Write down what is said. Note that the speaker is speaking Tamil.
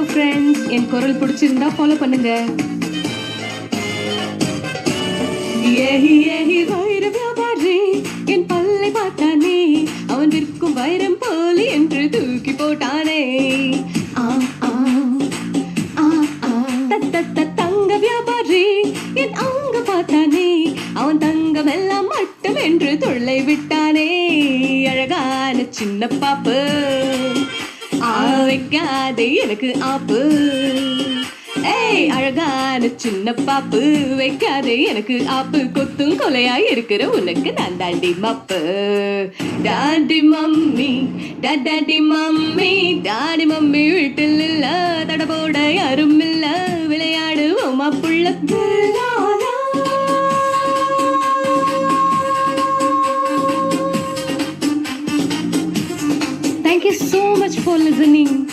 ஃப்ரெண்ட்ஸ், என் குரல் பிடிச்சிருந்தா ஃபாலோ பண்ணுங்க. ஏஹி ஏஹி வைர வியாபாரி என் பல்லை பார்த்தானே, அவன் விற்கும் வைரம் போலி என்று தூக்கி போட்டானே. ஆ ஆ ஆ ஆ தங்க வியாபாரி என் அங்க பார்த்தானே, அவன் தங்கம் எல்லாம் மட்டும் என்று தொல்லை விட்டானே. அழகான சின்ன பாப்பு வைக்காதே எனக்கு ஆப்பு. ஏய் அழகான சின்ன பாப்பு வைக்காதே எனக்கு ஆப்பு. கொத்தும் கொலையாய் இருக்கிற உனக்கு நான் தாண்டி மாப்பு. Daddy mummy daddy mummy daddy mummy வீட்டில் இல்ல, தட போட யாரும் இல்ல, விளையாடுவோமா புள்ள. Thank you so much for listening.